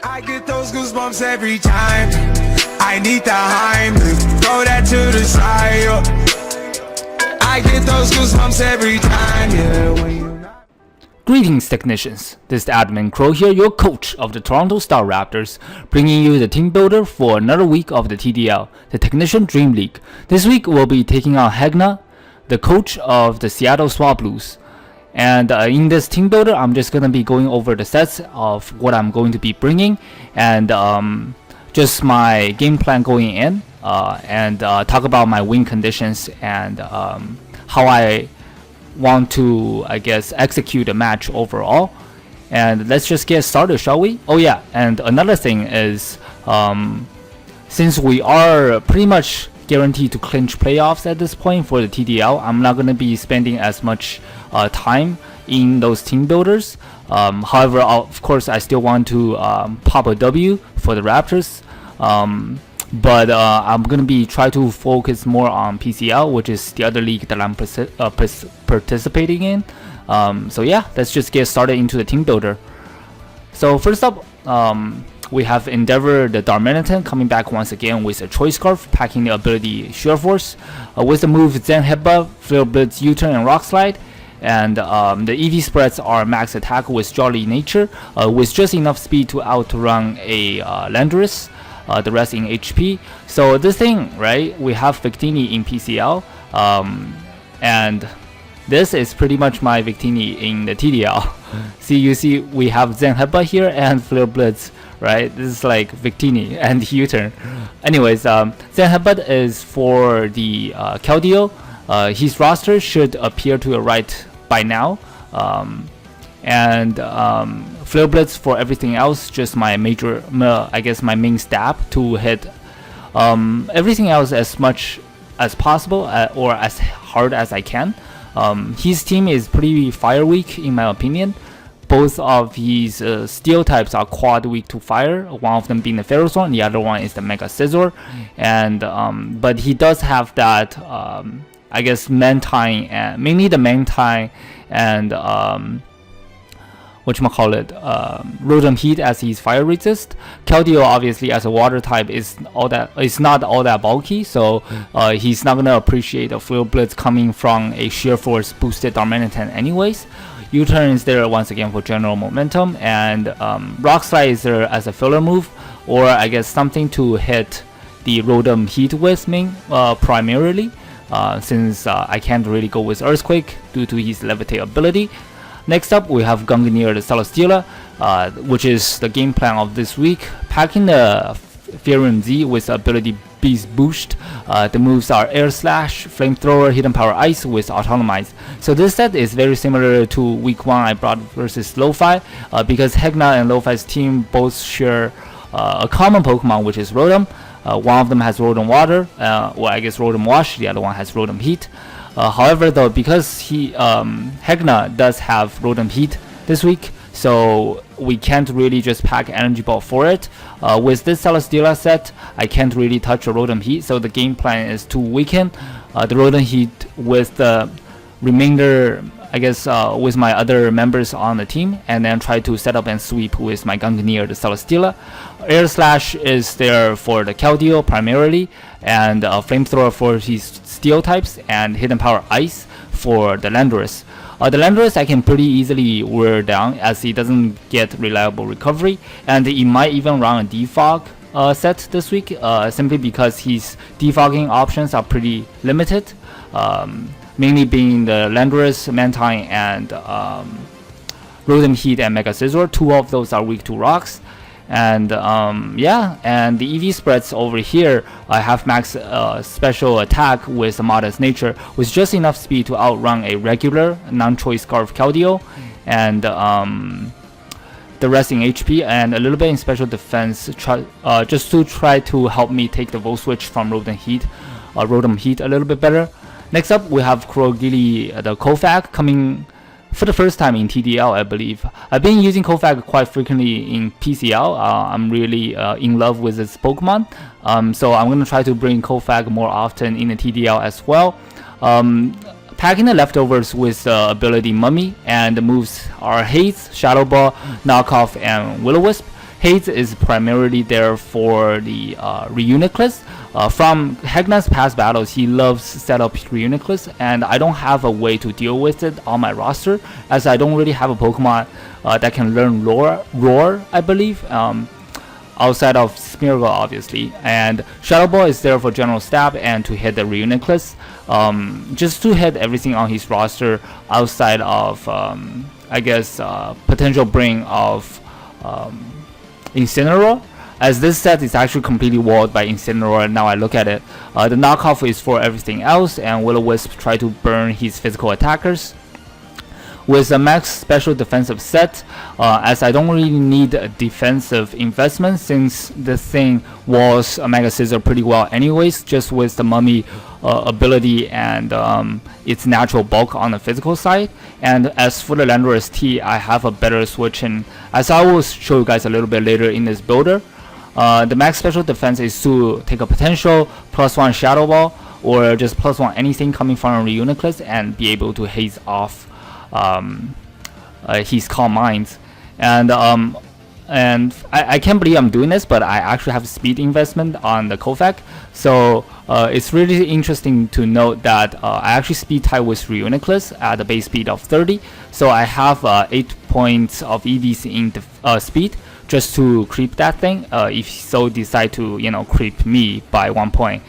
I get those goosebumps every time. I need the Heimlich, throw that to the side. I get those goosebumps every time, yeah. When you Greetings, technicians. This is Admin Crow here, your coach of the Toronto Star Raptors, bringing you the team builder for another week of the TDL, the Technician Dream League. This week we'll be taking on Hegna, the coach of the Seattle Swablus. And in this team builder, I'm just going to be going over the sets of what I'm going to be bringing and just my game plan going in and talk about my win conditions and how I want to, I guess, execute a match overall. And let's just get started, shall we? Oh yeah, and another thing is since we are pretty much guaranteed to clinch playoffs at this point for the TDL, I'm not going to be spending as much time in those team builders. However, of course, I still want to pop a W for the Raptors. But I'm going to be try to focus more on PCL, which is the other league that I'm participating in. So yeah, let's just get started into the team builder. So first up, we have Endeavor the Darmanitan coming back once again with a Choice Scarf, packing the ability Sheer Force, with the move Zen Headbutt, Flare Blitz, U-Turn, and Rock Slide. And the EV spreads are max attack with Jolly Nature, with just enough speed to outrun a Landorus. The rest in HP. So this thing, right, we have Victini in PCL, and this is pretty much my Victini in the TDL. You see we have Zen Headbutt here and Flare Blitz, right? This is like Victini and U-Turn. Anyways, Zen Headbutt is for the Keldeo. His roster should appear to your right by now. And Flare Blitz for everything else, just my major, I guess my main stab to hit everything else as much as possible or as hard as I can. His team is pretty fire weak in my opinion. Both of his steel types are quad weak to fire, one of them being the Ferrothorn, the other one is the Mega Scizor. And but he does have that I guess Mantine, and mainly the Mantine and whatchamacallit, Rotom Heat as his fire resist. Keldeo obviously as a water type is not all that bulky, so he's not gonna appreciate a Flare Blitz coming from a Sheer Force boosted Darmanitan anyways. U-Turn is there once again for general momentum, and Rock Slide is there as a filler move, or I guess something to hit the Rotom Heat with primarily, since I can't really go with Earthquake due to his Levitate ability. Next up, we have Gungnir the Celesteela, which is the game plan of this week, packing the Fearum Z with ability Beast Boost. The moves are Air Slash, Flamethrower, Hidden Power Ice with Autonomize. So this set is very similar to week 1 I brought versus Lo-Fi, because Hegna and Lo-Fi's team both share a common Pokemon, which is Rotom. One of them has Rotom Water, or I guess Rotom Wash, the other one has Rotom Heat. However, though, because Hegna does have Rotom Heat this week, so we can't really just pack Energy Ball for it. With this Celesteela set, I can't really touch a Rotom Heat, so the game plan is to weaken the Rotom Heat with the remainder, I guess, with my other members on the team, and then try to set up and sweep with my Gungnir the Celesteela. Air Slash is there for the Keldeo primarily, and Flamethrower for his steel types, and Hidden Power Ice for the Landorus. The Landorus I can pretty easily wear down as he doesn't get reliable recovery, and he might even run a defog set this week, simply because his defogging options are pretty limited, mainly being the Landorus, Mantine, and Rotom Heat and Mega Scizor. Two of those are weak to rocks. And yeah, and the EV spreads over here, I have max special attack with a Modest Nature with just enough speed to outrun a regular non-choice Scarf Keldeo, and the rest in HP and a little bit in special defense, just to try to help me take the Volt Switch from Rotom Heat a little bit better. Next up, we have Krogili the Kofag coming for the first time in TDL, I believe. I've been using Kofag quite frequently in PCL. I'm really in love with this Pokemon. So I'm going to try to bring Kofag more often in the TDL as well. Packing the leftovers with ability Mummy, and the moves are Haze, Shadow Ball, Knockoff, and Will-O-Wisp. Haze is primarily there for the Reuniclus. From Hegna's past battles, he loves setup Reuniclus, and I don't have a way to deal with it on my roster, as I don't really have a Pokemon that can learn Roar, I believe. Outside of Smeargle, obviously, and Shadow Ball is there for general stab and to hit the Reuniclus, just to hit everything on his roster outside of I guess potential bring of Incineroar, as this set is actually completely walled by Incineroar. Now I look at it, the knockoff is for everything else, and Will-O-Wisp try to burn his physical attackers. With a max special defensive set, as I don't really need a defensive investment since the thing walls a Mega Scissor pretty well anyways, just with the Mummy ability and its natural bulk on the physical side. And as for the Landorus T, I have a better switch, and as I will show you guys a little bit later in this builder, the max special defense is to take a potential +1 Shadow Ball or just +1 anything coming from a Reuniclus and be able to haze off his Calm Minds. And I can't believe I'm doing this, but I actually have speed investment on the Kofak, so it's really interesting to note that I actually speed tie with Reuniclus at a base speed of 30, so I have 8 points of EVs in the speed just to creep that thing, if so decide to, you know, creep me by 1 point.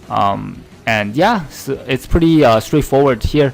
And yeah, so it's pretty straightforward here.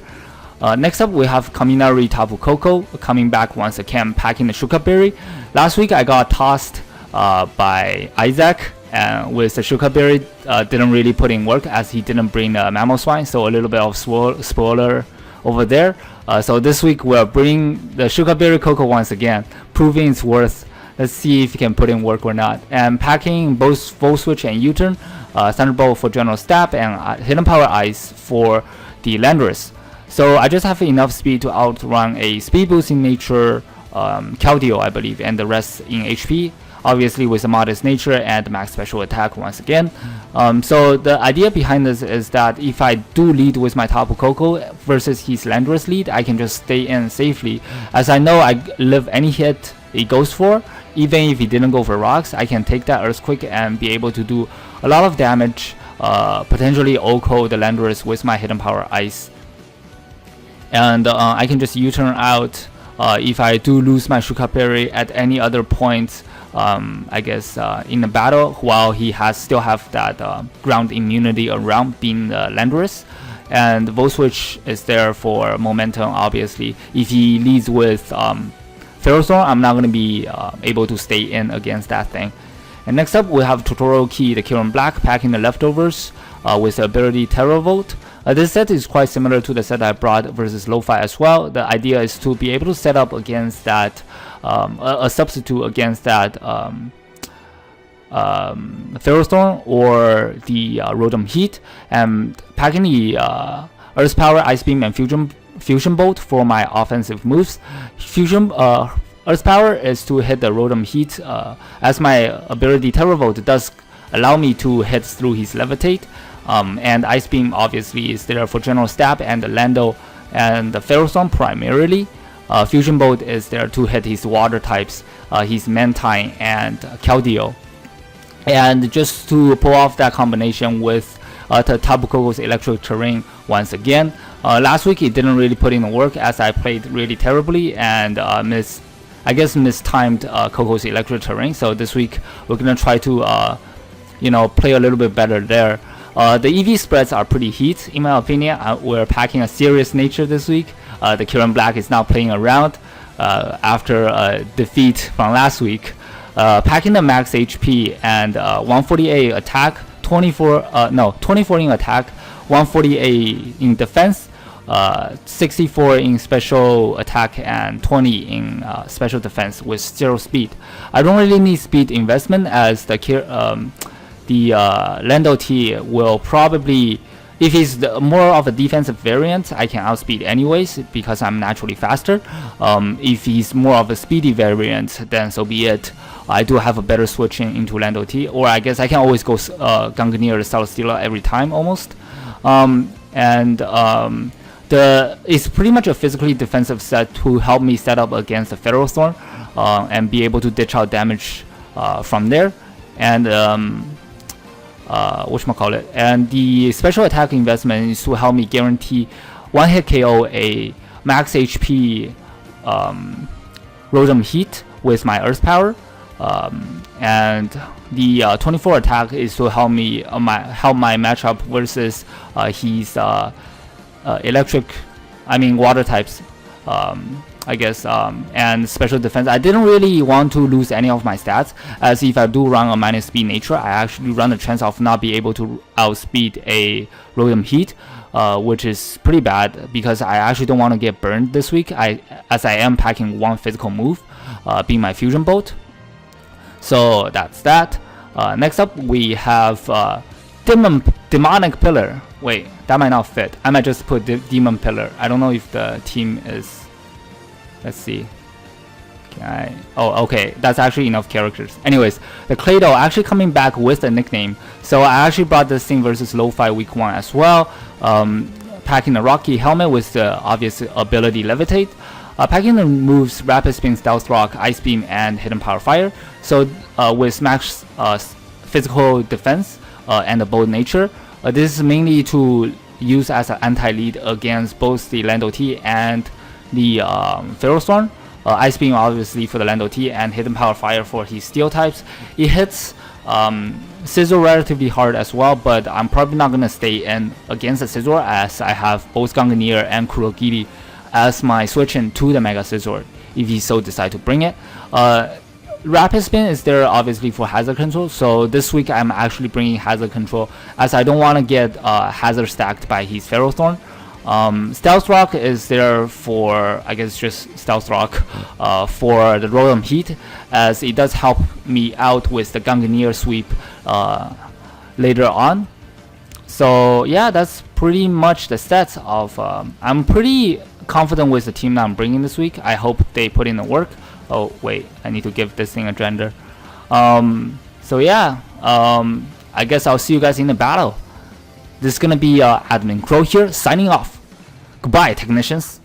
Next up, we have Kaminari Tapu Koko coming back once again, packing the Shuka Berry. Last week I got tossed by Isaac, and with the Shuka Berry didn't really put in work as he didn't bring the Mamoswine, so a little bit of spoiler over there. So this week we're bringing the Shuka Berry Koko once again, proving its worth. Let's see if he can put in work or not. And packing both Volt Switch and U-Turn, Thunderbolt for general stab, and Hidden Power Ice for the Landorus. So I just have enough speed to outrun a speed boost in nature, Keldeo I believe, and the rest in HP, obviously with a modest nature and max special attack once again. So the idea behind this is that if I do lead with my Tapu Koko versus his Landorus lead, I can just stay in safely, as I know I live any hit he goes for. Even if he didn't go for rocks, I can take that Earthquake and be able to do a lot of damage, potentially OHKO the Landorus with my Hidden Power Ice. And I can just U-turn out if I do lose my Shuka Berry at any other point, I guess in the battle, while he still have that ground immunity around being the Landorus. And Volt Switch is there for momentum, obviously. If he leads with Ferrothorn, I'm not going to be able to stay in against that thing. And next up, we have Tutorial Key, the Kirin Black, packing the leftovers with the ability Terra Volt. This set is quite similar to the set I brought versus Lo-Fi as well. The idea is to be able to set up against that, a substitute against that Ferrothorn or the Rotom Heat, and packing the Earth Power, Ice Beam, and Fusion Bolt for my offensive moves. Earth Power is to hit the Rotom Heat, as my ability Terra Volt does allow me to hit through his Levitate. And Ice Beam obviously is there for general stab and the Lando and the Ferrothorn primarily. Fusion Bolt is there to hit his water types, his Mantine and Keldeo. And just to pull off that combination with the Tapu Koko's Electric Terrain once again. Last week it didn't really put in the work as I played really terribly and mistimed Koko's Electric Terrain. So this week we're gonna try to play a little bit better there. The EV spreads are pretty heat, in my opinion. We're packing a serious nature this week. The Kirin Black is now playing around after a defeat from last week. Packing the max HP and 148 attack, 24 in attack, 148 in defense, 64 in special attack, and 20 in special defense with 0 speed. I don't really need speed investment, as the Lando T will probably, if he's more of a defensive variant, I can outspeed anyways because I'm naturally faster. If he's more of a speedy variant, then so be it. I do have a better switching into Lando T, or I guess I can always go Gungnir or Celesteela every time almost. It's pretty much a physically defensive set to help me set up against the Ferrothorn and be able to ditch out damage from there. And whatchamacallit, and the special attack investment is to help me guarantee 1-hit KO a max HP Rotom Heat with my Earth Power, and the 24 attack is to help me help my matchup versus his water types, I guess, and special defense. I didn't really want to lose any of my stats, as if I do run a minus speed nature, I actually run the chance of not be able to outspeed a Rotom Heat, which is pretty bad because I actually don't want to get burned this week, as I am packing one physical move, being my Fusion Bolt. So that's that. Next up we have Demonic Pillar. Wait, that might not fit. I might just put Demon Pillar. I don't know if the team is... Let's see. Oh, okay. That's actually enough characters. Anyways, the Claydol actually coming back with a nickname. So I actually brought this thing versus Lo-Fi week 1 as well. Packing the Rocky Helmet with the obvious ability Levitate. Packing the moves Rapid Spin, Stealth Rock, Ice Beam, and Hidden Power Fire. So with max physical defense and a bold nature, this is mainly to use as an anti-lead against both the Lando T and the Ferrothorn. Ice Beam obviously for the Lando T, and Hidden Power Fire for his Steel types. It hits Scizor relatively hard as well, but I'm probably not going to stay in against the Scizor, as I have both Gungnir and Kurogiri as my switch in to the Mega Scizor if he so decide to bring it. Rapid Spin is there obviously for hazard control, so this week I'm actually bringing hazard control as I don't want to get hazard stacked by his Ferrothorn. Stealth Rock is there for, I guess, just Stealth Rock for the Rotom Heat, as it does help me out with the Gungnir sweep later on. So yeah, that's pretty much the stats of... I'm pretty confident with the team that I'm bringing this week. I hope they put in the work. Oh wait, I need to give this thing a gender. So yeah, I guess I'll see you guys in the battle. This is gonna be Admin Crow here, signing off. Goodbye, technicians.